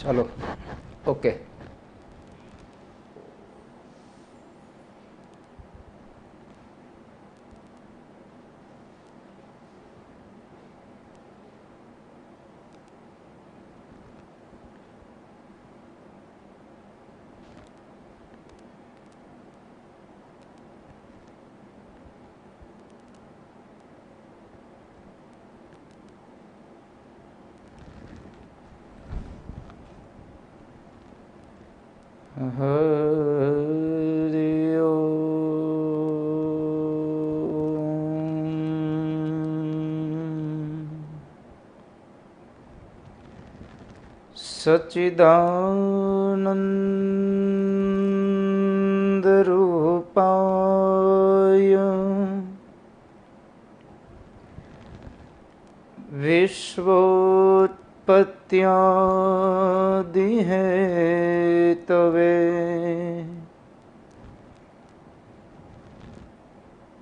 ચાલો ઓકે. હરિ ઓમ. સચ્ચિદાનંદ રૂપાય વિશ્વોત્પત્યાદિ હેતવે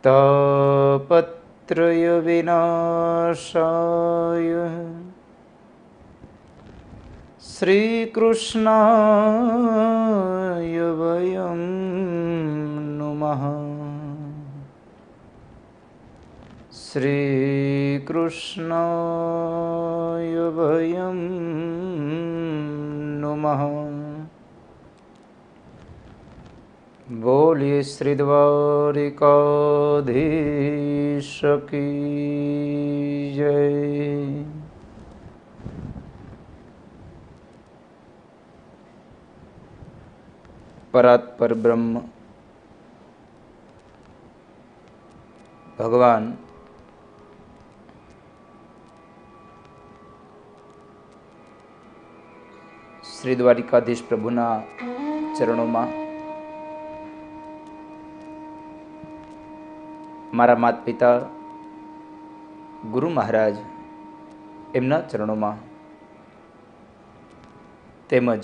તાપત્રય વિનાશાય શ્રીકૃષ્ણાય વયં નુમઃ. શ્રીકૃષ્ણાય વયં નુમઃ. બોલીએ શ્રી દ્વારિકાધીશ કી જય. પરાત્પર બ્રહ્મ ભગવાન શ્રી દ્વારિકાધીશ પ્રભુના ચરણોમાં મારા માતા પિતા ગુરુ મહારાજ એમના ચરણોમાં તેમજ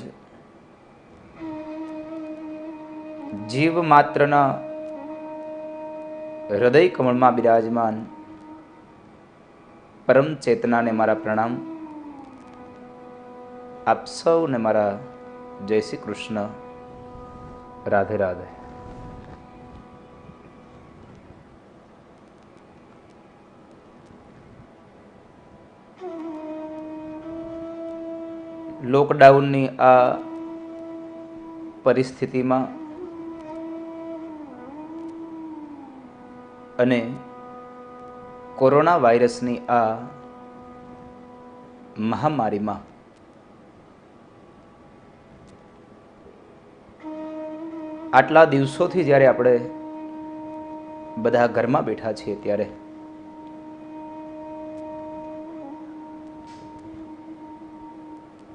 જીવ માત્રના હૃદય કમળમાં બિરાજમાન પરમ ચેતનાને મારા પ્રણામ. આપ સૌને મારા જય શ્રી કૃષ્ણ. રાધે રાધે. લોકડાઉનની આ પરિસ્થિતિમાં અને કોરોના વાયરસની આ મહામારીમાં આટલા દિવસોથી જ્યારે આપણે બધા ઘરમાં બેઠા છીએ ત્યારે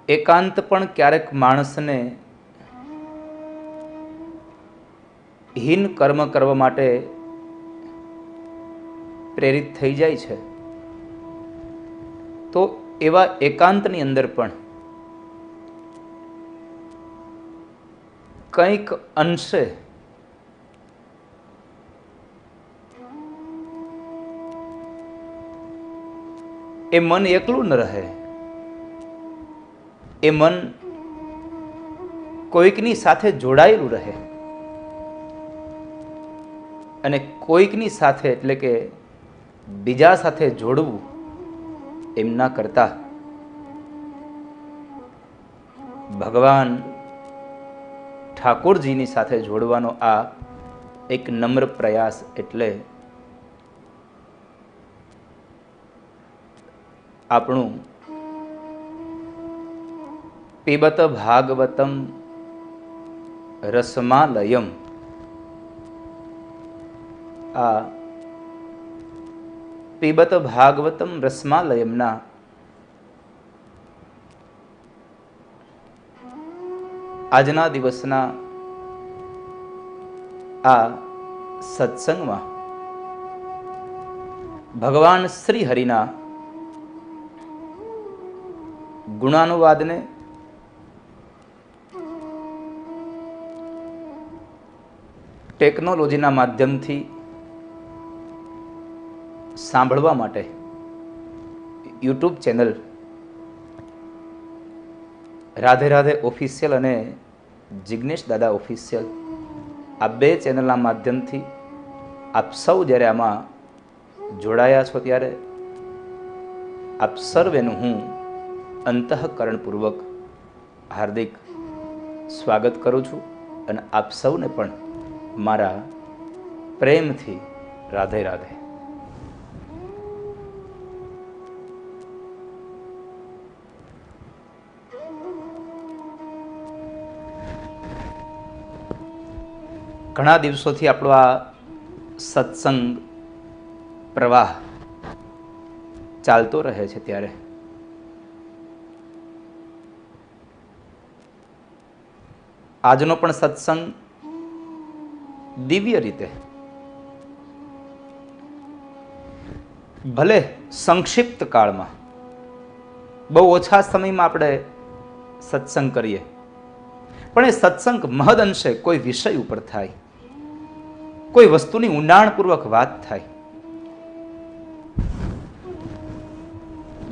એકાંત પણ ક્યારેક માણસને હીન કર્મ કરવા માટે પ્રેરિત થઈ જાય છે. તો એવા એકાંતની અંદર પણ કંઈક અંશે એ મન એકલું ન રહે. એ મન કોઈકની સાથે જોડાયેલું રહે અને કોઈકની સાથે એટલે કે બીજા સાથે જોડવું એમ ના કરતા ભગવાન ઠાકોરજીની સાથે જોડવાનો આ એક નમ્ર પ્રયાસ. એટલે આપણું પીબત ભાગવતમ રસમાલયમ, આ પીબત ભાગવતમ રસમાલયમના આજના દિવસના આ સત્સંગમાં ભગવાન શ્રી હરિના ગુણાનુવાદને ટેકનોલોજીના માધ્યમથી સાંભળવા માટે YouTube channel Radhe Radhe official અને જિગ્નેશ દાદા ઓફિશિયલ આ બે ચેનલના માધ્યમથી આપ સૌ જ્યારે આમાં જોડાયા છો ત્યારે આપ સર્વેનું હું અંતઃકરણપૂર્વક હાર્દિક સ્વાગત કરું છું અને આપ સૌને પણ મારા પ્રેમથી રાધે રાધે. ઘણા દિવસોથી આપણો આ સત્સંગ પ્રવાહ ચાલતો રહે છે, ત્યારે આજનો પણ સત્સંગ દિવ્ય રીતે, ભલે સંક્ષિપ્ત કાળમાં, બહુ ઓછા સમયમાં આપણે સત્સંગ કરીએ, પણ એ સત્સંગ મહદ અંશે કોઈ વિષય ઉપર થાય, કોઈ વસ્તુની ઊંડાણપૂર્વક વાત થાય.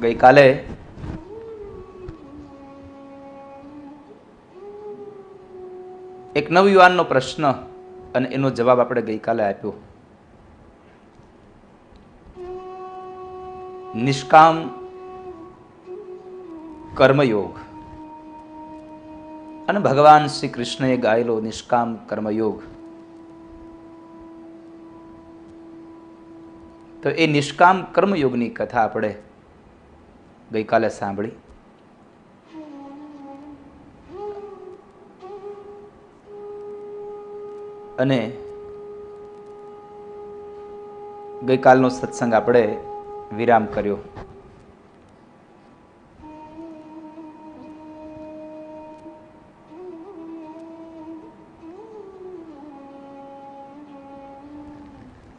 ગઈકાલે એક નવયુવાનનો પ્રશ્ન અને એનો જવાબ આપણે ગઈકાલે આપ્યો. નિષ્કામ કર્મયોગ અને ભગવાન શ્રી કૃષ્ણએ ગાયેલો નિષ્કામ કર્મયોગ. તો એ નિષ્કામ કર્મયોગની કથા આપણે ગઈકાલે સાંભળી. અને ગઈકાલનો સત્સંગ આપણે વિરામ કર્યો.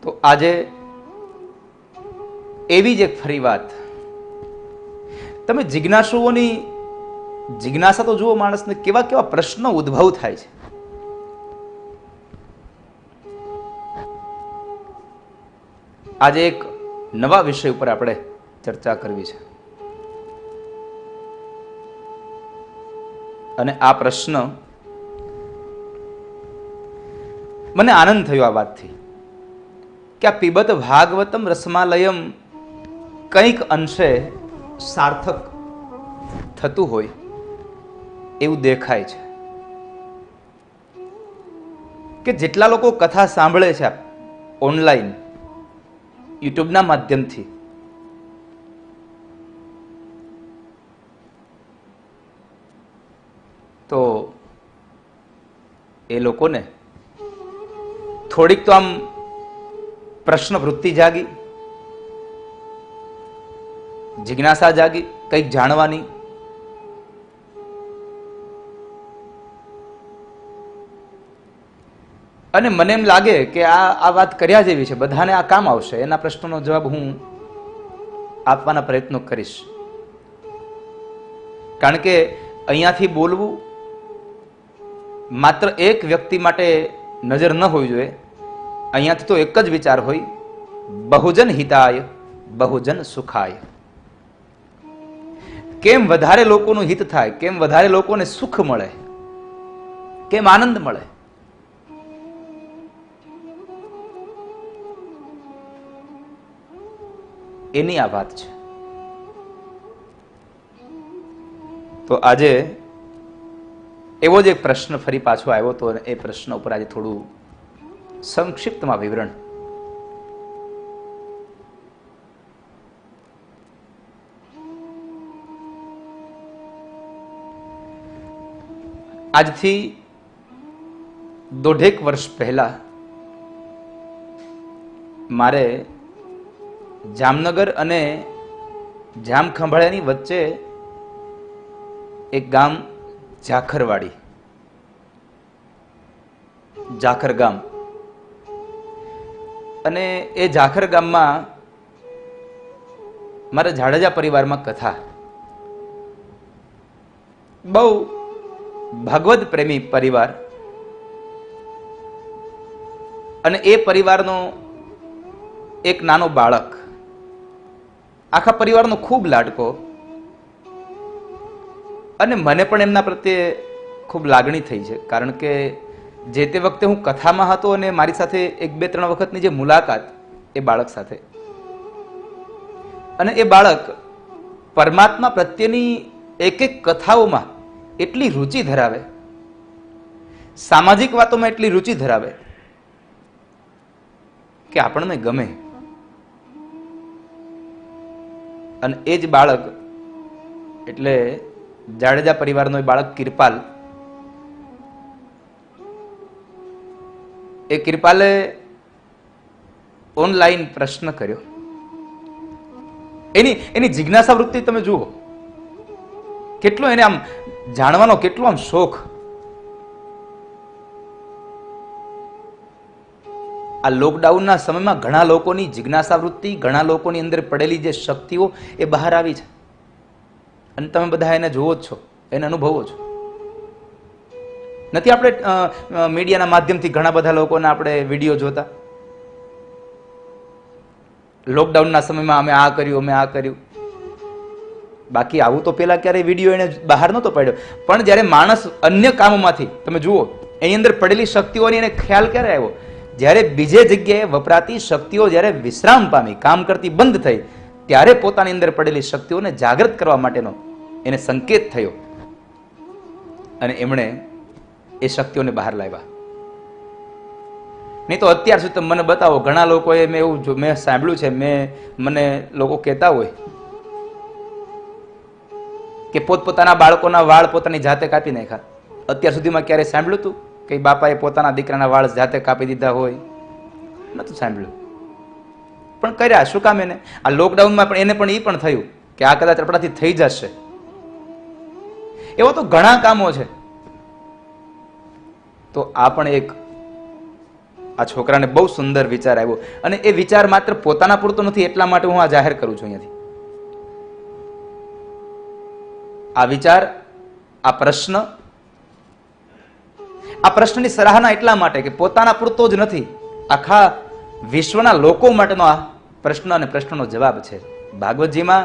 તો આજે એવી જ એક ફરી વાત. તમે જિજ્ઞાસુઓની જિજ્ઞાસા તો જુઓ, માણસને કેવા કેવા પ્રશ્નો ઉદ્ભવ થાય છે. આજે એક નવા વિષય ઉપર આપણે ચર્ચા કરવી છે અને આ પ્રશ્ન, મને આનંદ થયો આ વાતથી કે આ પીબત ભાગવતમ રસમાલયમ કંઈક અંશે સાર્થક થતું હોય એવું દેખાય છે. કે જેટલા લોકો કથા સાંભળે છે ઓનલાઈન યુટ્યુબના માધ્યમથી, તો એ લોકોને થોડીક તો આમ પ્રશ્ન વૃત્તિ જાગી, જિજ્ઞાસા જાગી કંઈક જાણવાની. અને મને એમ લાગે કે આ વાત કર્યા જેવી છે, બધાને આ કામ આવશે. એના પ્રશ્નોનો જવાબ હું આપવાના પ્રયત્નો કરીશ. કારણ કે અહીંયાથી બોલવું માત્ર એક વ્યક્તિ માટે નજર ન હોવી જોઈએ. અહીંયાથી તો એક જ વિચાર હોય, બહુજન હિતાય બહુજન સુખાય. કેમ વધારે લોકોનું હિત થાય, કેમ વધારે લોકોને સુખ મળે, કેમ આનંદ મળે. એની આ વાત છે. તો આજે એવો જ એક પ્રશ્ન ફરી પાછો આવ્યો હતો, એ પ્રશ્ન ઉપર આજે થોડું સંક્ષિપ્તમાં વિવરણ. આજથી 1.5 વર્ષ પહેલા મારે જામનગર અને જામખંભાળિયાની વચ્ચે એક ગામ ઝાખરવાડી, ઝાખર ગામ, અને એ ઝાખર ગામમાં મારા જાડેજા પરિવારમાં કથા. બહુ ભગવદ પ્રેમી પરિવાર, અને એ પરિવારનો એક નાનો બાળક આખા પરિવારનો ખૂબ લાડકો, અને મને પણ એમના પ્રત્યે ખૂબ લાગણી થઈ છે, કારણ કે જે તે વખતે હું કથામાં હતો અને મારી સાથે 1-2-3 વખતની જે મુલાકાત એ બાળક સાથે, અને એ બાળક પરમાત્મા પ્રત્યેની એક એક કથાઓમાં એટલી રુચિ ધરાવે, સામાજિક વાતોમાં એટલી રુચિ ધરાવે કે આપણને ગમે. અને એ જ બાળક એટલે જાડેજા પરિવારનો એ બાળક કિરપાલ. એ કિરપાલે ઓનલાઈન પ્રશ્ન કર્યો. એની જિજ્ઞાસા વૃત્તિ તમે જુઓ, કેટલો એને આમ જાણવાનો કેટલો આમ શોખ. આ લોકડાઉનના સમયમાં ઘણા લોકોની જિજ્ઞાસા વૃત્તિ, ઘણા લોકોની અંદર પડેલી જે શક્તિઓ એ બહાર આવી છે, અને તમે બધા એને જુઓ જ છો, એને અનુભવો છો. નથી આપણે મીડિયાના માધ્યમથી ઘણા બધા લોકોના આપણે વિડીયો જોતા, લોકડાઉનના સમયમાં અમે આ કર્યું, અમે આ કર્યું. બાકી આવું તો પેલા ક્યારેય વિડીયો એને બહાર નહોતો પાડ્યો. પણ જ્યારે માણસ અન્ય કામોમાંથી તમે જુઓ એની અંદર પડેલી શક્તિઓની એને ખ્યાલ ક્યારે આવ્યો? જ્યારે બીજે જગ્યાએ વપરાતી શક્તિઓ જ્યારે વિશ્રામ પામી, કામ કરતી બંધ થઈ, ત્યારે પોતાની અંદર પડેલી શક્તિઓને જાગૃત કરવા માટેનો એને સંકેત થયો, અને એમણે એ શક્તિઓને બહાર લાવ્યા. નહીં તો અત્યાર સુધી તમે મને બતાવો, ઘણા લોકોએ મેં સાંભળ્યું છે, મને લોકો કહેતા હોય કે પોતપોતાના બાળકોના વાળ પોતાની જાતે કાપી નાખ્યા. અત્યાર સુધીમાં ક્યારે સાંભળ્યું હતું કે બાપાએ પોતાના દીકરાના વાળ જાતે કાપી દીધા હોય? નતું સાંભળ્યું. પણ કર્યા શું કામ? એને આ લોકડાઉનમાં પણ એને પણ એ પણ થયું કે આ કદાચ આપણાથી થઈ જશે. એવા તો ઘણા કામો છે. તો આ પણ એક આ છોકરાને બહુ સુંદર વિચાર આવ્યો, અને એ વિચાર માત્ર પોતાના પૂરતો નથી, એટલા માટે હું આ જાહેર કરું છું અહીંયાથી. આ વિચાર, આ પ્રશ્નની સરાહના એટલા માટે કે પોતાના પૂરતો જ નથી, આખા વિશ્વના લોકો માટેનો આ પ્રશ્ન અને પ્રશ્નનો જવાબ છે. ભાગવતજીમાં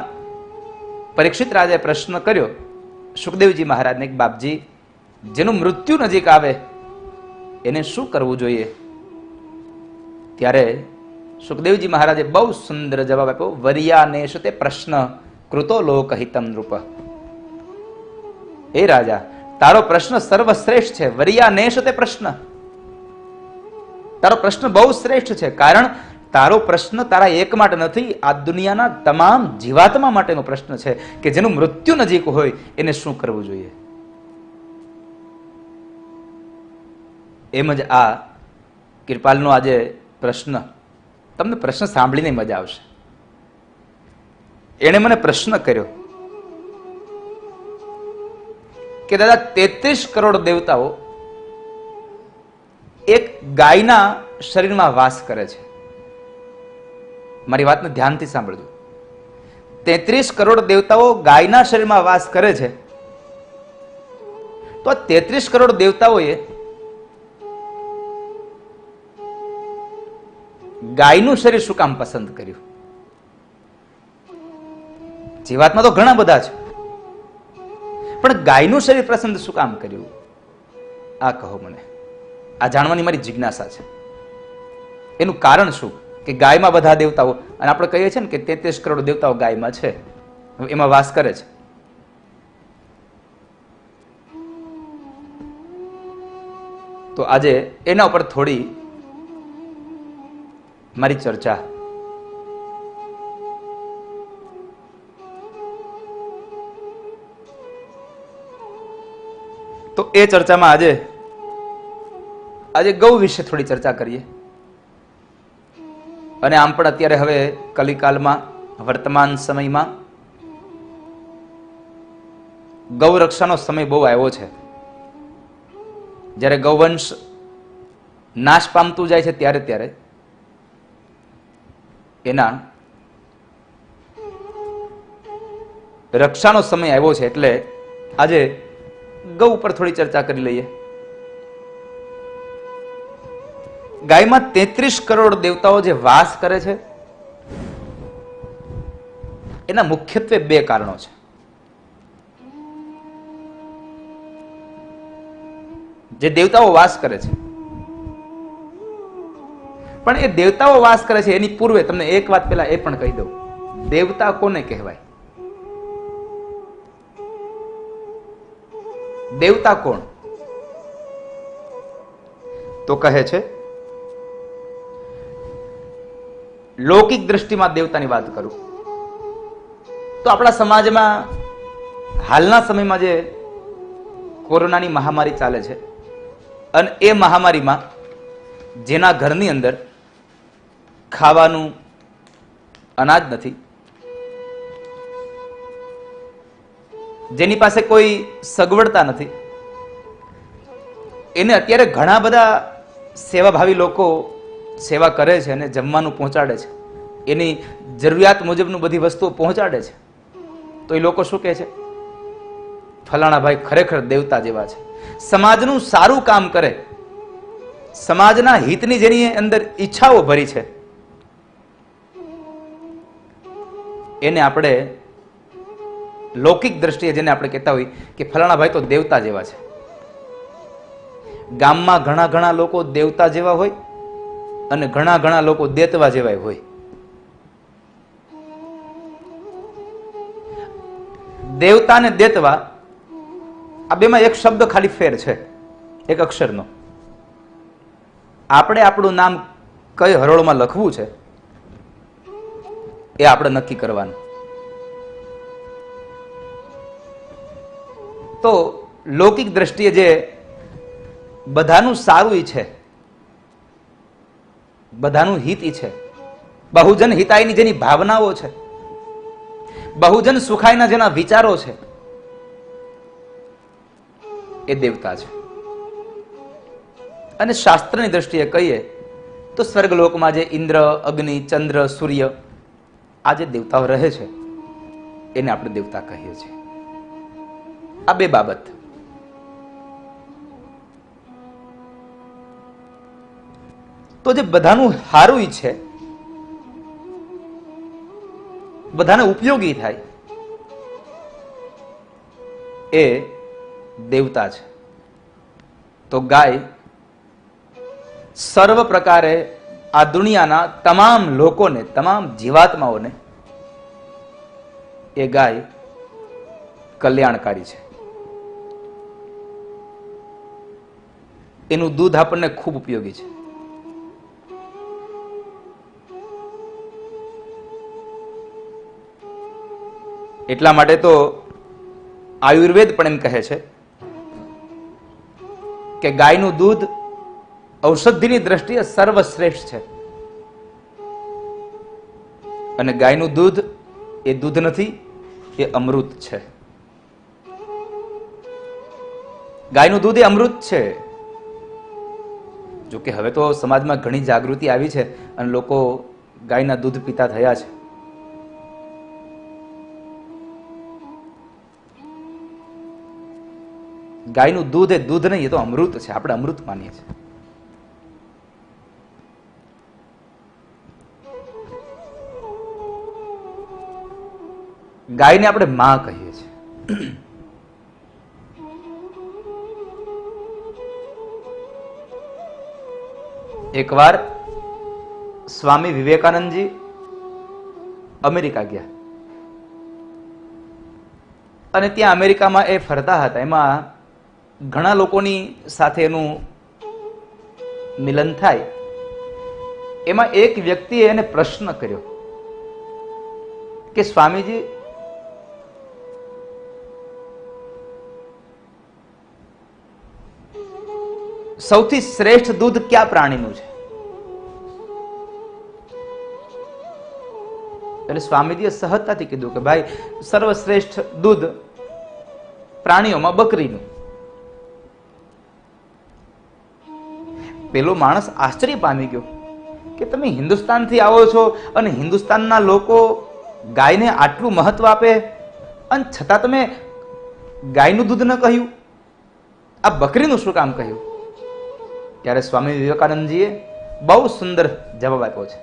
પરીક્ષિત રાજાએ પ્રશ્ન કર્યો સુખદેવજી મહારાજને, બાપજી, જેનું મૃત્યુ નજીક આવે એને શું કરવું જોઈએ? ત્યારે સુખદેવજી મહારાજે બહુ સુંદર જવાબ આપ્યો, વર્યાનેશ તે પ્રશ્ન કૃતો લોકહિતમ નૃપ. હે રાજા, તારો પ્રશ્ન સર્વશ્રેષ્ઠ છે. વર્યાનેશ તે પ્રશ્ન, તારો પ્રશ્ન બહુ શ્રેષ્ઠ છે, કારણ તારો પ્રશ્ન તારા એક માટે નથી, આ દુનિયાના તમામ જીવાત્મા માટેનો પ્રશ્ન છે કે જેનું મૃત્યુ નજીક હોય એને શું કરવું જોઈએ. એમ જ આ કિરપાલનો આજે પ્રશ્ન, તમને પ્રશ્ન સાંભળીને મજા આવશે. એણે મને પ્રશ્ન કર્યો કે દાદા, 33 કરોડ દેવતાઓ એક ગાયના શરીરમાં વાસ કરે છે. મારી વાતને ધ્યાનથી સાંભળજો. 33 કરોડ દેવતાઓ ગાયના શરીરમાં વાસ કરે છે, તો 33 કરોડ દેવતાઓએ ગાયનું શરીર શું કામ પસંદ કર્યું? જીવાત્મા તો ઘણા બધા છે, પણ ગાયનું શરીર પસંદ શું કામ કર્યું? આ કહો મને. આ જાણવાની મારી જિજ્ઞાસા છે. એનું કારણ શું કે ગાયમાં બધા દેવતાઓ, અને આપણે કહીએ છીએ ને કે 33 કરોડ દેવતાઓ ગાયમાં છે, એમાં વાસ કરે છે. તો આજે એના ઉપર થોડી મારી ચર્ચા. તો એ ચર્ચામાં આજે ગૌ વિશે થોડી ચર્ચા કરીએ. અને આમ પણ અત્યારે હવે કલિકાલમાં, વર્તમાન સમયમાં ગૌ રક્ષાનો સમય બહુ આવ્યો છે. જ્યારે ગૌવંશ નાશ પામતું જાય છે ત્યારે એના રક્ષાનો સમય આવ્યો છે. એટલે આજે ગૌ ઉપર થોડી ચર્ચા કરી લઈએ. ગાયમાં 33 કરોડ દેવતાઓ જે વાસ કરે છે, એના મુખ્યત્વે 2 કારણો છે. જે દેવતાઓ વાસ કરે છે. પણ એ દેવતાઓ વાસ કરે છે એની પૂર્વે તમને એક વાત પહેલા એ પણ કહી દઉં, દેવતા કોને કહેવાય? દેવતા કોણ? તો કહે છે, લૌકિક દ્રષ્ટિમાં દેવતાની વાત કરું તો આપણા સમાજમાં હાલના સમયમાં જે કોરોનાની મહામારી ચાલે છે, અને એ મહામારીમાં જેના ઘરની અંદર ખાવાનું અનાજ નથી, જેની પાસે કોઈ સગવડતા નથી, એને અત્યારે ઘણા બધા સેવાભાવી લોકો સેવા કરે છે અને જમવાનું પહોંચાડે છે, એની જરૂરિયાત મુજબનું બધી વસ્તુઓ પહોંચાડે છે. તો એ લોકો શું કહે છે? ફલાણા ભાઈ ખરેખર દેવતા જેવા છે, સમાજનું સારું કામ કરે, સમાજના હિતની જેની અંદર ઈચ્છાઓ ભરી છે, એને આપણે લૌકિક દ્રષ્ટિએ જેને આપણે કહેતા હોય કે ફલાણા ભાઈ તો દેવતા જેવા છે. ગામમાં ઘણા ઘણા લોકો દેવતા જેવા હોય અને ઘણા ઘણા લોકો દેતવા જેવા હોય. દેવતા ને દેતવા આ બેમાં એક શબ્દ ખાલી ફેર છે, એક અક્ષરનો. આપણે આપણું નામ કઈ હરોળમાં લખવું છે એ આપણે નક્કી કરવાનું. તો લૌકિક દ્રષ્ટિએ જે બધાનું સારું ઈચ્છે, બધાનું હિત ઈચ્છે, બહુજન હિતાયની જેની ભાવનાઓ છે, બહુજન સુખાયના જેના વિચારો છે, એ દેવતા છે. અને શાસ્ત્રની દ્રષ્ટિએ કહીએ તો સ્વર્ગલોકમાં જે ઇન્દ્ર, અગ્નિ, ચંદ્ર, સૂર્ય આ જે દેવતાઓ રહે છે એને આપણે દેવતા કહીએ છીએ. આ બે બાબત. તો જે બધાનું સારું ઈચ્છે, બધાને ઉપયોગી થાય, એ દેવતા છે. તો ગાય સર્વ પ્રકારે આ દુનિયાના તમામ લોકોને, તમામ જીવાત્માઓને એ ગાય કલ્યાણકારી છે. એનું દૂધ આપણને ખૂબ ઉપયોગી છે. એટલા માટે તો આયુર્વેદ પણ એમ કહે છે કે ગાયનું દૂધ ઔષધિની દ્રષ્ટિએ સર્વશ્રેષ્ઠ છે. અને ગાયનું દૂધ એ દૂધ નથી, એ અમૃત છે. ગાયનું દૂધ એ અમૃત છે. જો કે હવે તો સમાજમાં ઘણી જાગૃતિ આવી છે અને લોકો ગાયના દૂધ પીતા થયા છે. ગાયનું દૂધ એ દૂધ નહીં, એ તો અમૃત છે. આપણે અમૃત માનીએ છીએ. ગાયને આપણે માં કહીએ છીએ. એકવાર સ્વામી વિવેકાનંદજી અમેરિકા ગયા અને ત્યાં અમેરિકામાં એ ફરતા હતા. એમાં ઘણા લોકોની સાથે એનું મિલન થાય. એમાં એક વ્યક્તિએ એને પ્રશ્ન કર્યો કે સ્વામીજી, સૌથી શ્રેષ્ઠ દૂધ કયા પ્રાણીનું છે? એટલે સ્વામીજીએ સહજતાથી કીધું કે ભાઈ, સર્વશ્રેષ્ઠ દૂધ પ્રાણીઓમાં બકરીનું. પેલો માણસ આશ્ચર્ય પામી ગયો કે તમે હિન્દુસ્તાનથી આવો છો અને હિન્દુસ્તાનના લોકો ગાયને આટલું મહત્વ આપે અને છતાં તમે ગાયનું દૂધ ન કહ્યું, આ બકરીનું શું કામ કહ્યું? ત્યારે સ્વામી વિવેકાનંદજીએ બહુ સુંદર જવાબ આપ્યો છે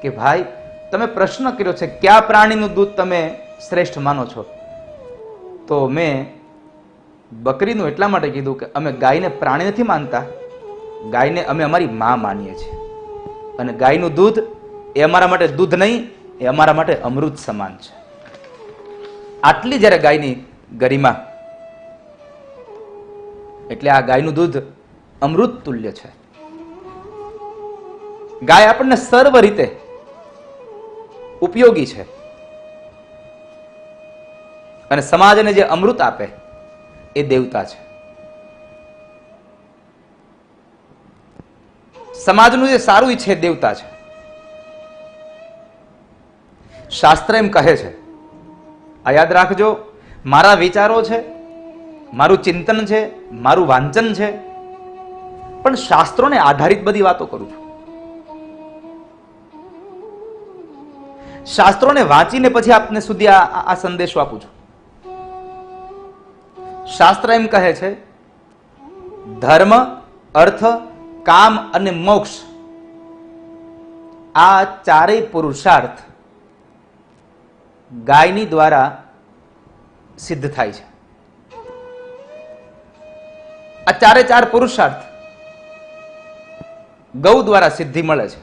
કે ભાઈ, તમે પ્રશ્ન કર્યો છે કયા પ્રાણીનું દૂધ તમે શ્રેષ્ઠ માનો છો, તો મેં બકરીનું એટલા માટે કીધું કે અમે ગાયને પ્રાણી નથી માનતા, ગાયને અમે અમારી માં માનીએ છીએ. અને ગાયનું દૂધ એ અમારા માટે દૂધ નહીં, એ અમારા માટે અમૃત સમાન છે. આટલી જ્યારે ગાયની ગરિમા, એટલે આ ગાયનું દૂધ અમૃત તુલ્ય છે. ગાય આપણને સર્વ રીતે ઉપયોગી છે અને સમાજને જે અમૃત આપે એ દેવતા છે. સમાજનું જે સારું ઈચ્છે દેવતા છે. શાસ્ત્ર એમ કહે છે, આ યાદ રાખજો, મારા વિચારો છે, મારું ચિંતન છે, મારું વાંચન છે, પણ શાસ્ત્રોને આધારિત બધી વાતો કરું છું. શાસ્ત્રોને વાંચીને પછી આપને સુધી આ સંદેશો આપું છું. શાસ્ત્ર એમ કહે છે, ધર્મ, અર્થ, કામ અને મોક્ષ આ ચારેય પુરુષાર્થ ગાયની દ્વારા સિદ્ધ થાય છે. આ ચારે ચાર પુરુષાર્થ ગૌ દ્વારા સિદ્ધિ મળે છે.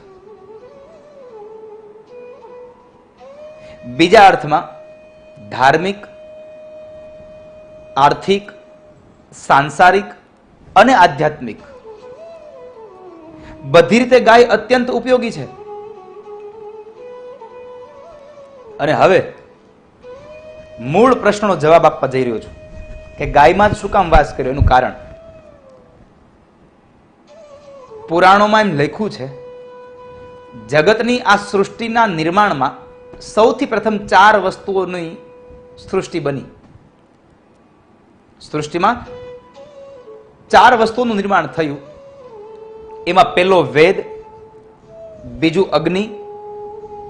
બીજા અર્થમાં ધાર્મિક, આર્થિક, સાંસારિક અને આધ્યાત્મિક બધી રીતે ગાય અત્યંત ઉપયોગી છે. અને હવે મૂળ પ્રશ્નનો જવાબ આપવા જઈ રહ્યો છું કે ગાયમાં જ શું કામ વાસ કર્યો. એનું કારણ પુરાણોમાં એમ લખ્યું છે, જગતની આ સૃષ્ટિના નિર્માણમાં સૌથી પ્રથમ 4 વસ્તુઓની સૃષ્ટિ બની. સૃષ્ટિમાં 4 વસ્તુઓનું નિર્માણ થયું. એમાં પહેલો વેદ, બીજું અગ્નિ,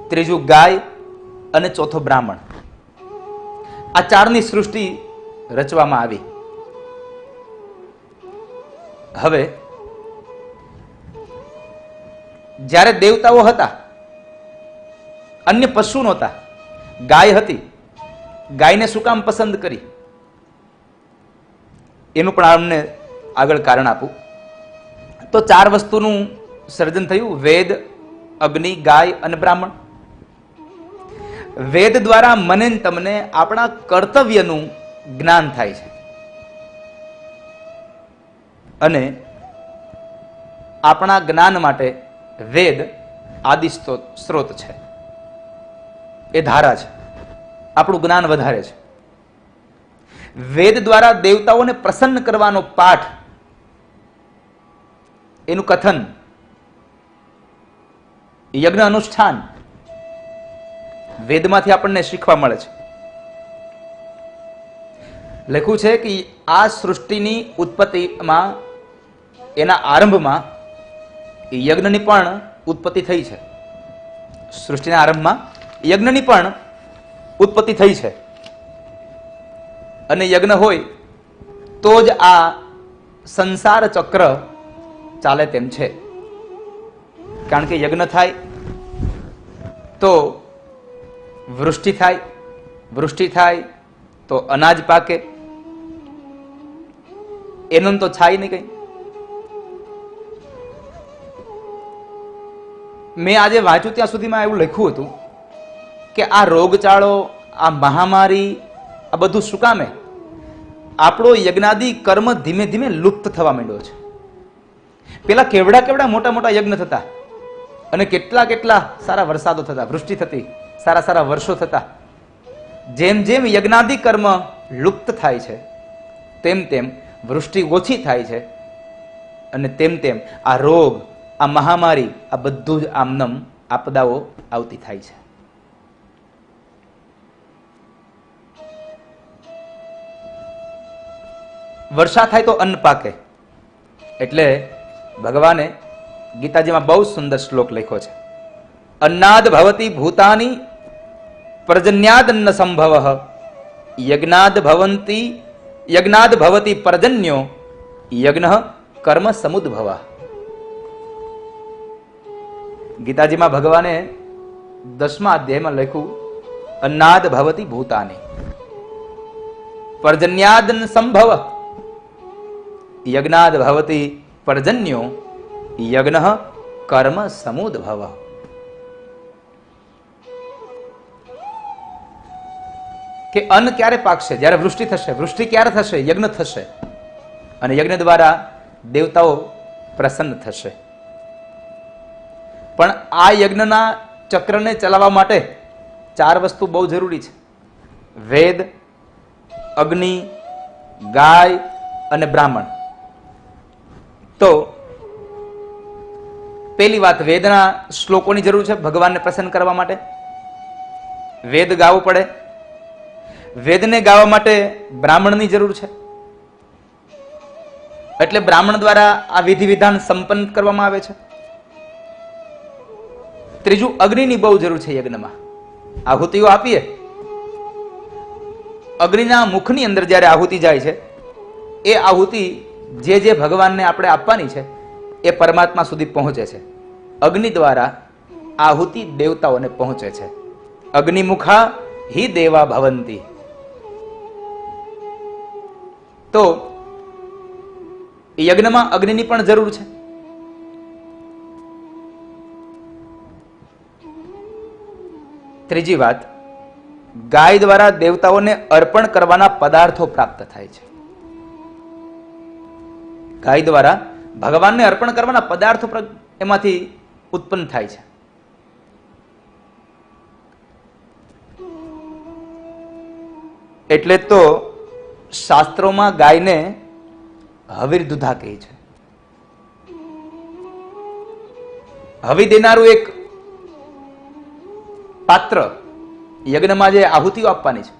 ત્રીજું ગાય અને ચોથો બ્રાહ્મણ. આ 4ની સૃષ્ટિ રચવામાં આવી. હવે જ્યારે દેવતાઓ હતા, અન્ય પશુ નહોતા, ગાય હતી. ગાયને શું કામ પસંદ કરી એનું પણ અમને આગળ કારણ આપું. તો 4 વસ્તુનું સર્જન થયું: વેદ, અગ્નિ, ગાય અને બ્રાહ્મણ. વેદ દ્વારા મને તમને આપણા કર્તવ્યનું જ્ઞાન થાય છે અને આપણા જ્ઞાન માટે વેદ આદિ સ્ત્રોત છે, એ ધારા છે, આપણું જ્ઞાન વધારે છે. વેદ દ્વારા દેવતાઓને પ્રસન્ન કરવાનો પાઠ, એનું કથન, યજ્ઞ અનુષ્ઠાન વેદમાંથી આપણને શીખવા મળે છે. લખ્યું છે કે આ સૃષ્ટિની ઉત્પત્તિમાં, એના આરંભમાં યજ્ઞની પણ ઉત્પત્તિ થઈ છે. સૃષ્ટિના આરંભમાં યજ્ઞની પણ ઉત્પત્તિ થઈ છે. અને યજ્ઞ હોય તો જ આ સંસાર ચક્ર ચાલે તેમ છે. કારણ કે યજ્ઞ થાય તો વૃષ્ટિ થાય, વૃષ્ટિ થાય તો અનાજ પાકે. એનું તો થાય નહીં કઈ. મેં આજે વાંચ્યું ત્યાં સુધીમાં એવું લખ્યું હતું કે આ રોગચાળો, આ મહામારી, આ બધું શું કામે? આપણો યજ્ઞાદિ કર્મ ધીમે ધીમે લુપ્ત થવા માંડ્યો છે. પેલા કેવડા કેવડા મોટા મોટા યજ્ઞ થતા અને કેટલા કેટલા સારા વરસાદો થતા, વૃષ્ટિ થતી, સારા સારા વર્ષો થતા. જેમ જેમ યજ્ઞાદિ કર્મ લુપ્ત થાય છે તેમ તેમ વૃષ્ટિ ઓછી થાય છે અને તેમ તેમ આ રોગ, આ મહામારી, આ બધું જ આમનમ આપદાઓ આવતી થાય છે. વર્ષા થાય તો અન્ન પાકે. એટલે ભગવાને ગીતાજીમાં બહુ સુંદર શ્લોક લખ્યો છે: અન્નાદ ભવતી ભૂતાની પર્જન્યાદન્ન સંભવ યજ્ઞાદ ભવતી પર્જન્યો યજ્ઞ કર્મ સમુદ્ભવ. ગીતાજીમાં ભગવાને 10મા અધ્યાયમાં લખ્યું: અન્નાદ ભવતી ભૂતાની પર્જન્યાદન્ન સંભવ યજ્ઞાદ ભવતી પર્જન્યો યજ્ઞ કર્મ સમુદ્ભવ. કે અન્ન ક્યારે પાકશે? જ્યારે વૃષ્ટિ થશે. વૃષ્ટિ ક્યારે થશે? યજ્ઞ થશે, અને યજ્ઞ દ્વારા દેવતાઓ પ્રસન્ન થશે. પણ આ યજ્ઞના ચક્રને ચલાવવા માટે 4 વસ્તુ બહુ જરૂરી છે: વેદ, અગ્નિ, ગાય અને બ્રાહ્મણ. તો પહેલી વાત, વેદના શ્લોકોની જરૂર છે ભગવાનને પ્રસન્ન કરવા માટે. વેદ ગાવું પડે. વેદને ગાવા માટે બ્રાહ્મણની જરૂર છે, એટલે બ્રાહ્મણ દ્વારા આ વિધિ વિધાન સંપન્ન કરવામાં આવે છે. ત્રીજું, અગ્નિની બહુ જરૂર છે યજ્ઞમાં. આહુતિઓ આપીએ, અગ્નિના મુખની અંદર જ્યારે આહુતિ જાય છે, એ આહુતિ જે ભગવાનને આપણે આપવાની છે એ પરમાત્મા સુધી પહોંચે છે. અગ્નિ દ્વારા આહુતિ દેવતાઓને પહોંચે છે. અગ્નિમુખા હિ દેવા ભવંતી. તો યજ્ઞમાં અગ્નિની પણ જરૂર છે. ત્રીજી વાત, ગાય દ્વારા દેવતાઓને અર્પણ કરવાના પદાર્થો પ્રાપ્ત થાય છે. ગાય દ્વારા ભગવાનને અર્પણ કરવાના પદાર્થો એમાંથી ઉત્પન્ન થાય છે. એટલે તો શાસ્ત્રોમાં ગાયને હવીર દુધા કહે છે. હવી દેનારું એક પાત્ર યજ્ઞમાં જે આહુતિઓ આપવાની છે.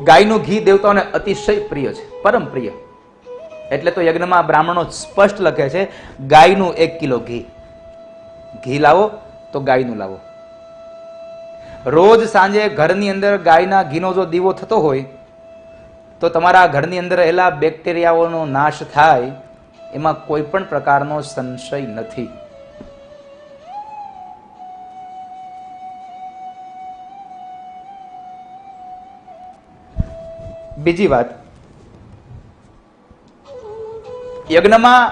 ગાયનું ઘી દેવતાઓને અતિશય પ્રિય છે, પરમ પ્રિય. એટલે તો યજ્ઞમાં બ્રાહ્મણો સ્પષ્ટ લખે છે, ગાયનું 1 કિલો ઘી. ઘી લાવો તો ગાયનું લાવો. રોજ સાંજે ઘરની અંદર ગાયના ઘીનો જો દીવો થતો હોય તો તમારા ઘરની અંદર રહેલા બેક્ટેરિયાઓનો નાશ થાય, એમાં કોઈ પણ પ્રકારનો સંશય નથી. બીજી વાત, યજ્ઞમાં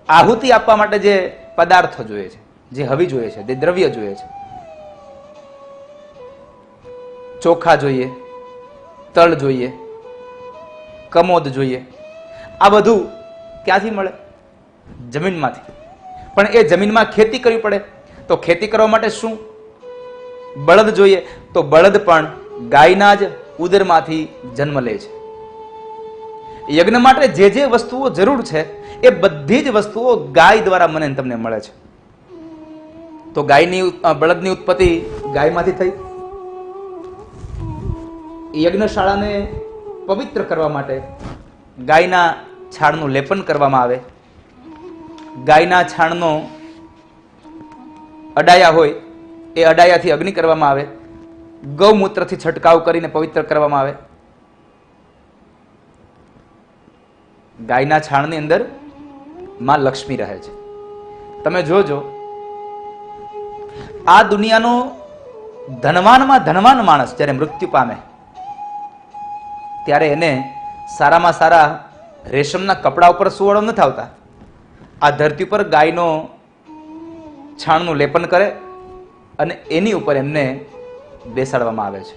આહુતિ આપવા માટે જે પદાર્થો જોઈએ છે, જે હવી જોઈએ છે, જે દ્રવ્ય જોઈએ છે, ચોખા જોઈએ, તલ જોઈએ, કમોદ જોઈએ. આ બધું ક્યાંથી મળે? જમીનમાંથી. પણ એ જમીનમાં ખેતી કરવી પડે. તો ખેતી કરવા માટે શું? બળદ જોઈએ. તો બળદ પણ ગાયના જ ઉદરમાંથી જન્મ લે છે. યજ્ઞ માટે જે વસ્તુઓ જરૂર છે એ બધી જ વસ્તુઓ ગાય દ્વારા મને તમને મળે છે. તો બળદની ઉત્પત્તિ ગાયમાંથી થઈ. યજ્ઞશાળાને પવિત્ર કરવા માટે ગાયના છાણનું લેપન કરવામાં આવે. ગાયના છાણનો અડાયા હોય એ અડાયાથી અગ્નિ કરવામાં આવે. ગૌમૂત્રથી છંટકાવ કરીને પવિત્ર કરવામાં આવે. ગાયના છાણની અંદર માં લક્ષ્મી રહે છે. તમે જોજો, આ દુનિયાનો ધનવાનમાં ધનવાન માણસ જ્યારે મૃત્યુ પામે ત્યારે એને સારામાં સારા રેશમના કપડા ઉપર સુવાળો નથી આવતા. આ ધરતી પર ગાયનો છાણનું લેપન કરે અને એની ઉપર એમને બેસાડવામાં આવે છે.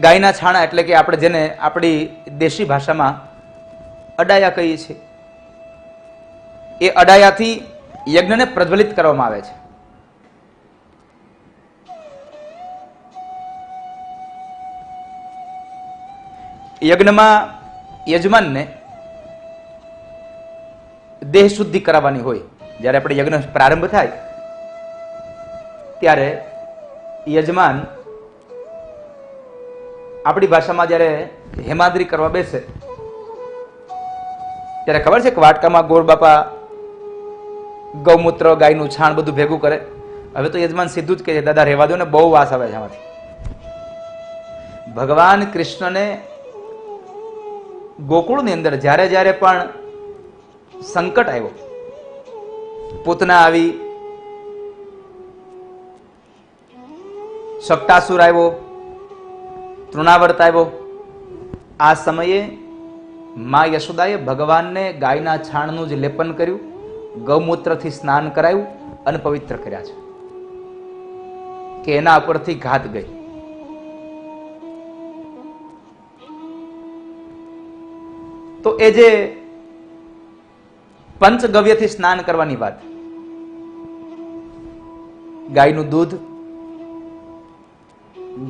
ગાયના છાણા એટલે કે આપણે જેને આપણી દેશી ભાષામાં અડાયા કહીએ છીએ, એ અડાયાથી યજ્ઞને પ્રજ્વલિત કરવામાં આવે છે. યજ્ઞમાં યજમાનને દેહ શુદ્ધિ કરાવવાની હોય. જ્યારે આપણે યજ્ઞ પ્રારંભ થાય ત્યારે યજમાન આપણી ભાષામાં જ્યારે હેમાદ્રી કરવા બેસે ત્યારે ખબર છે કે વાટકામાં ગોળ બાપા ગૌમૂત્ર, ગાયનું છાણ બધું ભેગું કરે. હવે તો યજમાન સીધું જ કહે, દાદા રહેવા દો ને, બહુ વાસ આવે છે આમાંથી. ભગવાન કૃષ્ણને ગોકુળની અંદર જ્યારે જ્યારે પણ સંકટ આવ્યો, પૂતના આવી, સપ્તાસુર આવ્યો, તૃણાવર્ત આવ્યો. આ સમયે મા યશોદાએ ભગવાનને ગાયના છાણનું જે લેપન કર્યું, ગૌમૂત્રથી સ્નાન કરાયું અને પવિત્ર કર્યા છે કે એના ઉપરથી ઘાત ગઈ. તો એ જે પંચગવ્યથી સ્નાન કરવાની વાત, ગાયનું દૂધ,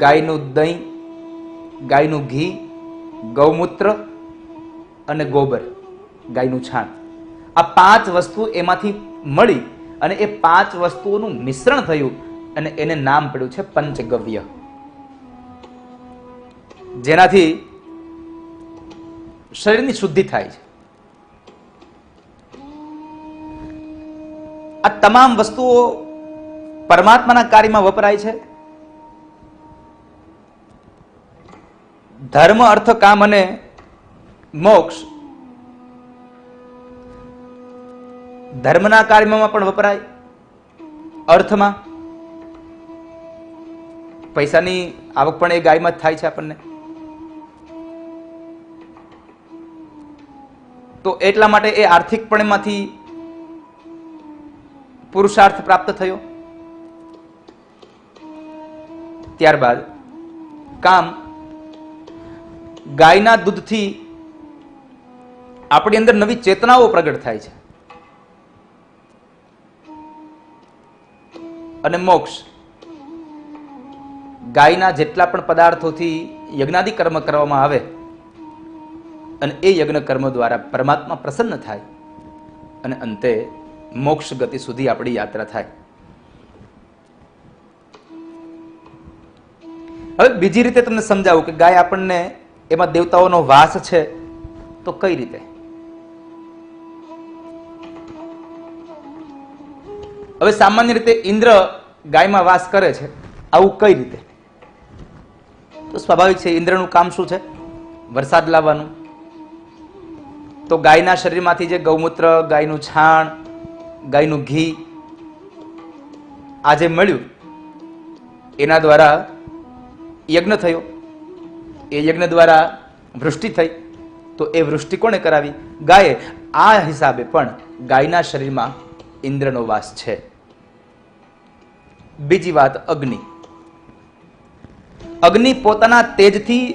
ગાયનું દહીં, ગાયનું ઘી, ગૌમૂત્ર અને ગોબર, ગાયનું છાણ, આ 5 વસ્તુ એમાંથી મળી અને એ 5 વસ્તુઓનું મિશ્રણ થયું અને એને નામ પડ્યું છે પંચગવ્ય, જેનાથી શરીરની શુદ્ધિ થાય છે. આ તમામ વસ્તુઓ પરમાત્માના કાર્યમાં વપરાય છે. ધર્મ, અર્થ, કામ અને મોક્ષ ધર્મના કાર્યમાં પણ વપરાય, અર્થમાં પૈસાની આવક પણ એ ગાયમાં જ થાય છે આપણને. તો એટલા માટે એ આર્થિકપણેમાંથી પુરુષાર્થ પ્રાપ્ત થયો. ત્યારબાદ કામ, ગાયના દૂધથી આપણી અંદર નવી ચેતનાઓ પ્રગટ થાય છે. અને મોક્ષ, ગાયના જેટલા પણ પદાર્થોથી યજ્ઞાદિ કર્મ કરવામાં આવે અને એ યજ્ઞ કર્મ દ્વારા પરમાત્મા પ્રસન્ન થાય અને અંતે મોક્ષ ગતિ સુધી આપણી યાત્રા થાય. હવે બીજી રીતે તમને સમજાવું કે ગાય આપણને, એમાં દેવતાઓનો વાસ છે તો કઈ રીતે? હવે સામાન્ય રીતે ઇન્દ્ર ગાયમાં વાસ કરે છે, આવું કઈ રીતે? તો સ્વાભાવિક છે, ઇન્દ્રનું કામ શું છે? વરસાદ લાવવાનું. તો ગાયના શરીરમાંથી જે ગૌમૂત્ર, ગાયનું છાણ, ગાયનું ઘી આ જે મળ્યું એના દ્વારા યજ્ઞ થયો, એ યજ્ઞ દ્વારા વૃષ્ટિ થઈ. તો એ વૃષ્ટિ કોણે કરાવી? ગાયે. આ હિસાબે પણ ગાયના શરીરમાં ઇન્દ્રનો વાસ છે. બીજી વાત, અગ્નિ. અગ્નિ પોતાના તેજથી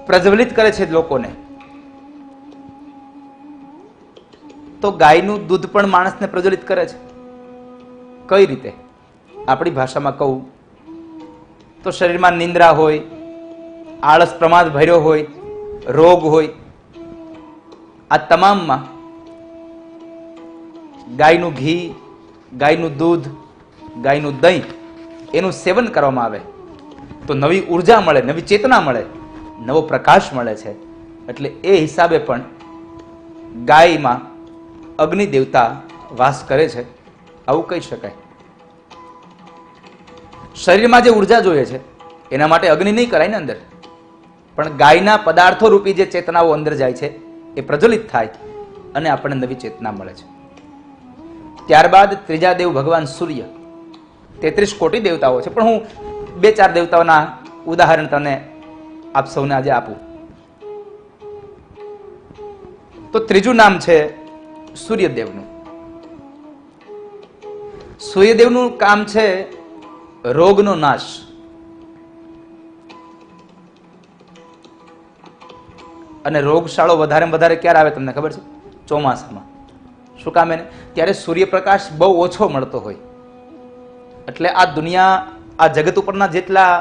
પ્રજ્વલિત કરે છે લોકોને. તો ગાયનું દૂધ પણ માણસને પ્રજ્વલિત કરે છે. કઈ રીતે? આપણી ભાષામાં કહું તો શરીરમાં નિંદ્રા હોય, આળસ પ્રમાદ ભર્યો હોય, રોગ હોય, આ તમામમાં ગાયનું ઘી, ગાયનું દૂધ, ગાયનું દહીં એનું સેવન કરવામાં આવે તો નવી ઉર્જા મળે, નવી ચેતના મળે, નવો પ્રકાશ મળે છે. એટલે એ હિસાબે પણ ગાયમાં અગ્નિ દેવતા વાસ કરે છે, આવું કહી શકાય. શરીરમાં જે ઉર્જા જોઈએ છે એના માટે અગ્નિ નહીં કરાય ને અંદર, પણ ગાયના પદાર્થો રૂપી જે ચેતનાઓ અંદર જાય છે એ પ્રજ્વલિત થાય અને આપણને નવી ચેતના મળે છે. ત્યારબાદ ત્રીજા દેવ ભગવાન સૂર્ય. 33 કોટી દેવતાઓ છે, પણ હું 2-4 દેવતાઓના ઉદાહરણ તમને આપ સૌને આજે આપું. તો ત્રીજું નામ છે સૂર્યદેવનું. સૂર્યદેવનું કામ છે રોગનો નાશ. અને રોગશાળો વધારે ક્યારે આવે તમને ખબર છે? ચોમાસામાં. શું કામ એને? ત્યારે સૂર્યપ્રકાશ બહુ ઓછો મળતો હોય. એટલે આ દુનિયા, આ જગત ઉપરના જેટલા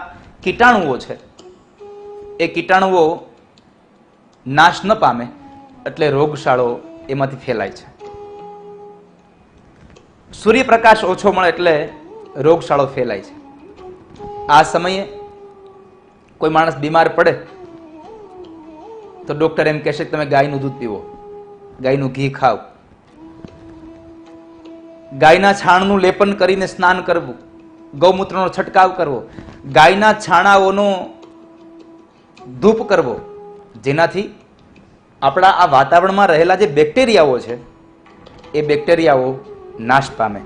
કીટાણુઓ છે એ કીટાણુઓ નાશ ન પામે એટલે રોગશાળો એમાંથી ફેલાય છે. સૂર્યપ્રકાશ ઓછો મળે એટલે રોગશાળો ફેલાય છે. આ સમયે કોઈ માણસ બીમાર પડે તો ડોક્ટર એમ કહેશે કે તમે ગાયનું દૂધ પીવો, ગાયનું ઘી ખાવ, ગાયના છાણનું લેપન કરીને સ્નાન કરવું, ગૌમૂત્રનો છંટકાવ કરવો, ગાયના છાણાઓનો ધૂપ કરવો, જેનાથી આપણા આ વાતાવરણમાં રહેલા જે બેક્ટેરિયાઓ છે એ બેક્ટેરિયાઓ નાશ પામે,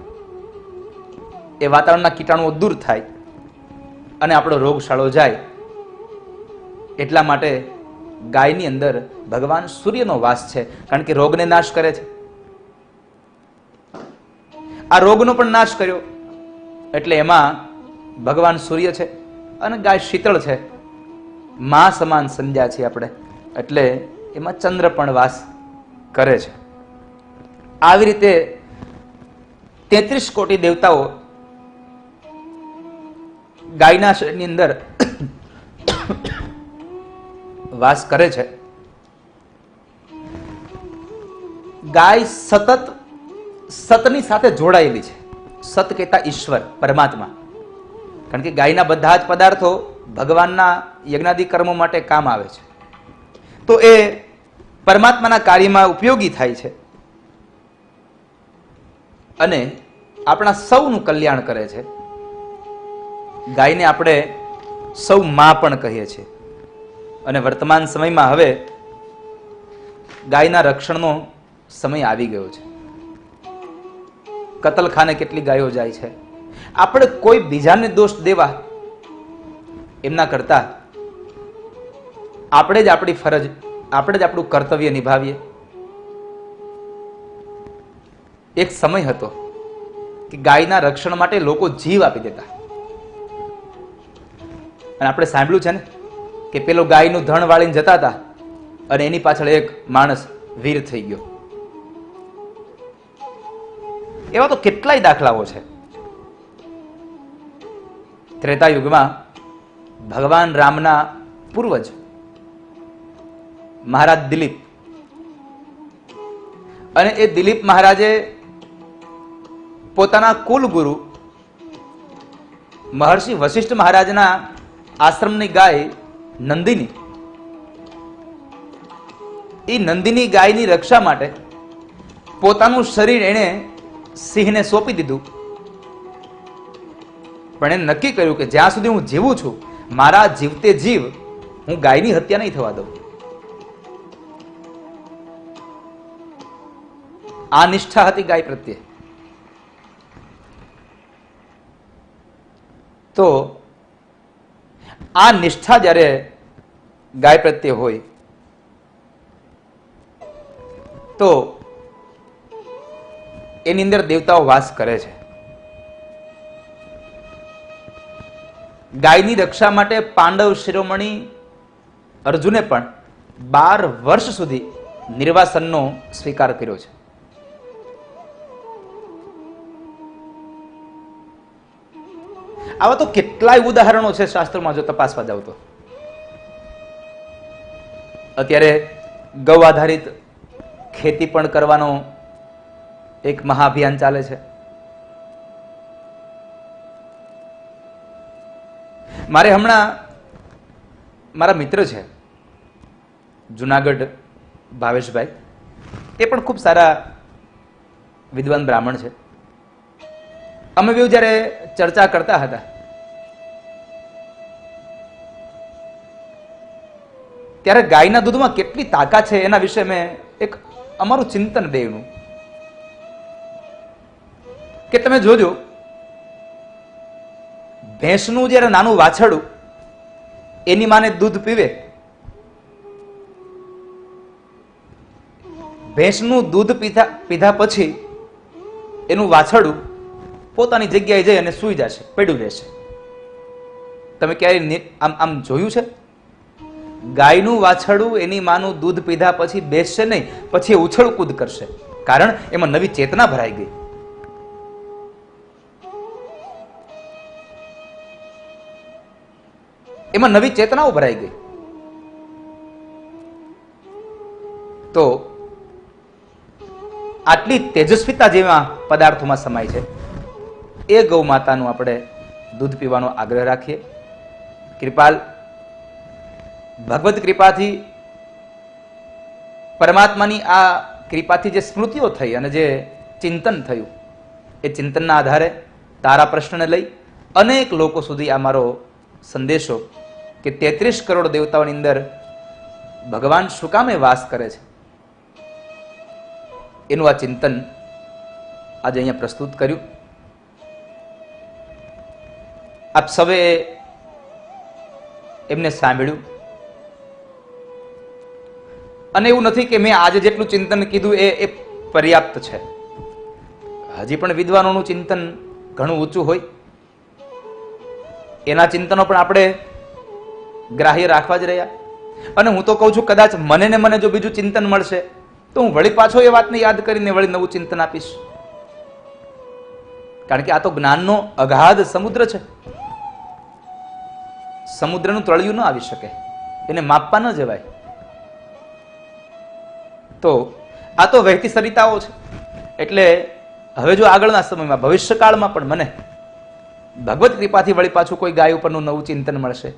એ વાતાવરણના કીટાણુઓ દૂર થાય અને આપણો રોગશાળો જાય. એટલા માટે ગાયની અંદર ભગવાન સૂર્યનો વાસ છે, કારણ કે રોગને નાશ કરે છે. આ રોગનો પણ નાશ કર્યો એટલે એમાં ભગવાન સૂર્ય છે અને ગાય શીતળ છે. મા સમાન સંધ્યા છે આપણે, એટલે એમાં ચંદ્ર પણ વાસ કરે છે. આવી રીતે 33 કોટી દેવતાઓ ગાયના શરીરની અંદર વાસ કરે છે. ગાય સતત સતની સાથે જોડાયેલી છે. સત કહેતા ઈશ્વર પરમાત્મા, કારણ કે ગાયના બધા જ પદાર્થો ભગવાનના યજ્ઞાદિ કર્મો માટે કામ આવે છે, તો એ પરમાત્માના કાર્યમાં ઉપયોગી થાય છે અને આપણા સૌનું કલ્યાણ કરે છે. ગાયને આપણે સૌ માં પણ કહીએ છીએ અને વર્તમાન સમયમાં હવે ગાયના રક્ષણનો સમય આવી ગયો છે. કતલખાને કેટલી ગાયો જાય છે. આપણે કોઈ બીજાને દોષ દેવા એમના કરતા આપણે જ આપણી ફરજ, આપણે જ આપણું કર્તવ્ય નિભાવીએ. એક સમય હતો કે ગાયના રક્ષણ માટે લોકો જીવ આપી દેતા, અને આપણે સાંભળ્યું છે ને કે પેલો ગાયનું ધણ વાળીને જતા હતા અને એની પાછળ એક માણસ વીર થઈ ગયો. એવા તો કેટલાય દાખલાઓ છે. ત્રેતાયુગમાં ભગવાન રામના પૂર્વજ મહારાજ દિલીપ, અને એ દિલીપ મહારાજે પોતાના કુલગુરુ મહર્ષિ વશિષ્ઠ મહારાજના આશ્રમની ગાય નંદિની, એ નંદિની ગાયની રક્ષા માટે પોતાનું શરીર એણે સિંહને સોંપી દીધું. પણ એને નક્કી કર્યું કે જ્યાં સુધી હું જીવું છું, મારા જીવતે જીવ હું ગાયની હત્યા નહીં થવા દઉં. આ નિષ્ઠા હતી ગાય પ્રત્યે. તો આ નિષ્ઠા જ્યારે ગાય પ્રત્યે હોય તો એની અંદર દેવતાઓ વાસ કરે છે. ગાયની રક્ષા માટે પાંડવ શિરોમણી અર્જુને પણ 12 વર્ષ સુધી નિર્વાસનનો સ્વીકાર કર્યો છે. આવા તો કેટલાય ઉદાહરણો છે શાસ્ત્રોમાં, જો તપાસવા જાવ તો. અત્યારે ગૌ આધારિત ખેતી પણ કરવાનો એક મહાઅભિયાન ચાલે છે. મારે હમણાં મારા મિત્ર છે જુનાગઢ ભાવેશભાઈ, એ પણ ખૂબ સારા વિદ્વાન બ્રાહ્મણ છે. અમે બેઉ જ્યારે ચર્ચા કરતા હતા ત્યારે ગાયના દૂધમાં કેટલી તાકાત છે એના વિશે મેં એક અમારું ચિંતન બેનું કે તમે જોજો, ભેંસનું જ્યારે નાનું વાછરડું એની માને દૂધ પીવે, ભેંસનું દૂધ પીધા પછી એનું વાછરડું પોતાની જગ્યાએ જઈ અને સૂઈ જશે, પડ્યું રહેશે. તમે ક્યારે આમ જોયું છે? ગાયનું વાછરડું એની માનું દૂધ પીધા પછી બેસશે નહીં, પછી એ ઉછળ કૂદ કરશે, કારણ એમાં નવી ચેતના ભરાઈ ગઈ. એમાં નવી ચેતનાઓ ભરાઈ ગઈ. તો આટલી તેજસ્વીતા જેવા પદાર્થોમાં સમાય છે. એ ગૌ માતાનું આપણે દૂધ પીવાનો આગ્રહ રાખીએ. કૃપાલ ભગવત કૃપાથી, પરમાત્માની આ કૃપાથી જે સ્મૃતિઓ થઈ અને જે ચિંતન થયું, એ ચિંતનના આધારે તારા પ્રશ્નને લઈ અનેક લોકો સુધી આ મારો સંદેશો કે 33 કરોડ દેવતાઓની અંદર ભગવાન શું કામે વાસ કરે છે એનું આ ચિંતન આજે અહીંયા પ્રસ્તુત કર્યું. આપ સૌએ એમને સાંભળ્યું. અને એવું નથી કે મેં આજે જેટલું ચિંતન કીધું એ પર્યાપ્ત છે. હજી પણ વિદ્વાનોનું ચિંતન ઘણું ઊંચું હોય. એના ચિંતનો પણ આપણે ગ્રાહ્ય રાખવા જ રહ્યા. અને હું તો કહું છું, કદાચ મને જો બીજું ચિંતન મળશે તો હું વળી પાછો એ વાતને યાદ કરીને વળી નવું ચિંતન આપીશ. કારણ કે આ તો જ્ઞાનનો અગાધ સમુદ્ર છે. સમુદ્રનું તળિયું ન આવી શકે, એને માપવા ન જવાય. તો આ તો વહેતી સરિતાઓ છે. એટલે હવે જો આગળના સમયમાં, ભવિષ્યકાળમાં પણ મને ભગવત કૃપાથી વળી પાછું કોઈ ગાય ઉપરનું નવું ચિંતન મળશે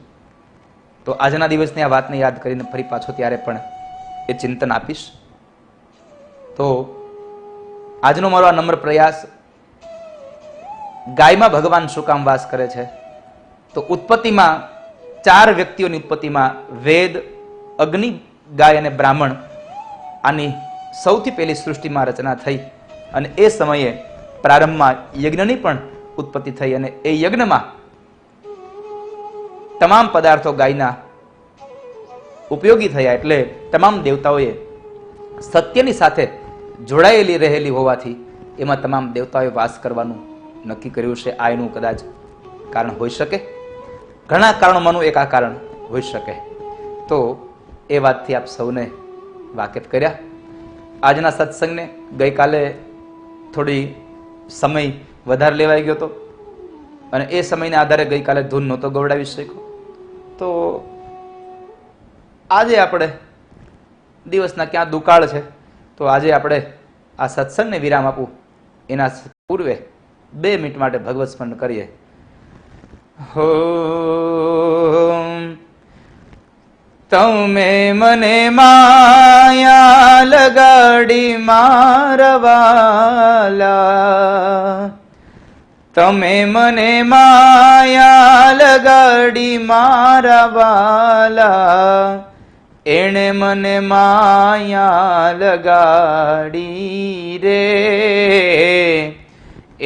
તો આજના દિવસની આ વાતને યાદ કરીને ફરી પાછો ત્યારે પણ એ ચિંતન આપીશ. તો આજનો મારો આ નમ્ર પ્રયાસ, ગાયમાં ભગવાન શું કામ વાસ કરે છે? તો ઉત્પત્તિમાં 4 વ્યક્તિઓની ઉત્પત્તિમાં વેદ, અગ્નિ, ગાય અને બ્રાહ્મણ, આની સૌથી પહેલી સૃષ્ટિમાં રચના થઈ. અને એ સમયે પ્રારંભમાં યજ્ઞની પણ ઉત્પત્તિ થઈ. અને એ યજ્ઞમાં તમામ પદાર્થો ગાયના ઉપયોગી થયા. એટલે તમામ દેવતાઓએ સત્યની સાથે જોડાયેલી રહેલી હોવાથી એમાં તમામ દેવતાઓએ વાસ કરવાનું નક્કી કર્યું છે. આ એનું કદાચ કારણ હોઈ શકે. ઘણા કારણોમાંનું એક આ કારણ હોઈ શકે. તો એ વાતથી આપ સૌને વાકેફ કર્યા. આજના સત્સંગને ગઈકાલે થોડી સમય વધારે લેવાઈ ગયો હતો અને એ સમયને આધારે ગઈકાલે ધૂન નહોતો ગવડાવી શક્યો. તો આજે આપણે દિવસના ક્યાં દુકાળ છે, તો આજે આપણે આ સત્સંગને વિરામ આપવું એના પૂર્વે 2 મિનિટ માટે ભગવત સ્મરણ કરીએ. હો તમે મને માયા લગાડી મારવાલા, તમે મને માયા લગાડી મારવાલા, એણે મને માયા લગાડી રે,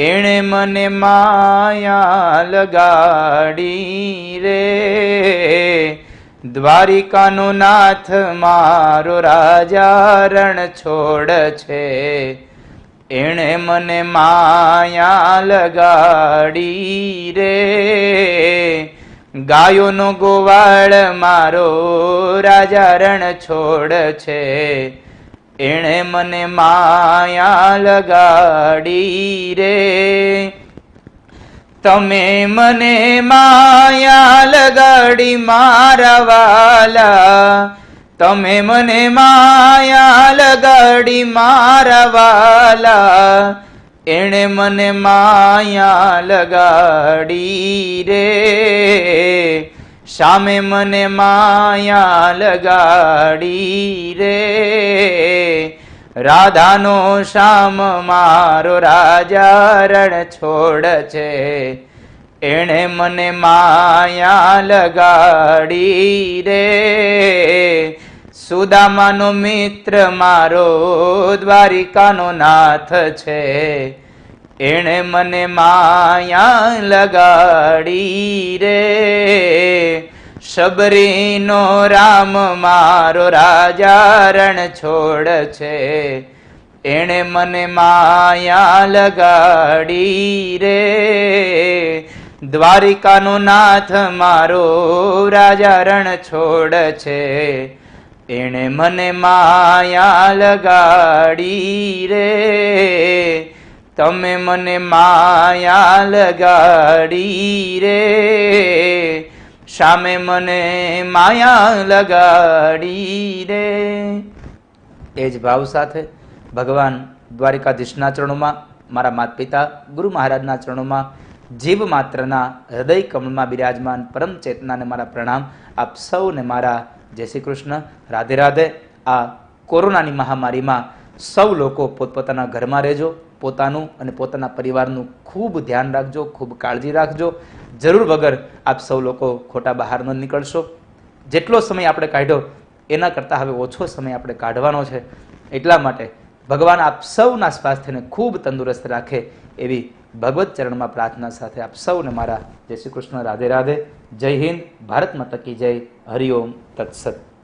એણે મને માયા લગાડી રે. દ્વારિકાનો નાથ મારો રાજા રણ છોડ છે, એણે મને માયા લગાડી રે. ગાયોનો ગોવાળ મારો રાજા રણ છોડ છે, એણે મને માયા લગાડી રે. તમે મને માયા લગાડી મારવાલા, તમે મને માયા લગાડી મારવાલા, એણે મને માયા લગાડી રે. સામે મને માયા લગાડી રે. રાધાનો શ્યામ મારો રાજા રણ છોડ છે, એણે મને માયા લગાડી રે. સુદામાનો મિત્ર મારો દ્વારિકાનો નાથ છે, એણે મને માયા લગાડી રે. શબરીનો રામ મારો રાજા રણ છોડ છે, એણે મને માયા લગાડી રે. દ્વારિકાનો નાથ મારો રાજા રણ છોડ છે, એણે મને માયા લગાડી રે. તમે મને માયા લગાડી રે, સામે મને માયા લગાડી રે. એ જ ભાવ સાથે ભગવાન દ્વારિકાધીશના ચરણોમાં, મારા માતા પિતા ગુરુ મહારાજના ચરણોમાં, જીવ માત્રના હૃદય કમળમાં બિરાજમાન પરમ ચેતનાને મારા પ્રણામ. આપ સૌને મારા જય શ્રી કૃષ્ણ, રાધે રાધે. આ કોરોનાની મહામારીમાં સૌ લોકો પોતપોતાના ઘરમાં રહેજો. પોતાનું અને પોતાના પરિવારનું ખૂબ ધ્યાન રાખજો, ખૂબ કાળજી રાખજો. જરૂર વગર આપ સૌ લોકો ખોટા બહાર ન નીકળશો. જેટલો સમય આપણે કાઢ્યો એના કરતાં હવે ઓછો સમય આપણે કાઢવાનો છે. એટલા માટે ભગવાન આપ સૌના સ્વાસ્થ્યને ખૂબ તંદુરસ્ત રાખે એવી ભગવત ચરણમાં પ્રાર્થના સાથે આપ સૌને મારા જય શ્રી કૃષ્ણ, રાધે રાધે, જય હિન્દ, ભારત માતા કી જય, હરિઓમ, તત્સત.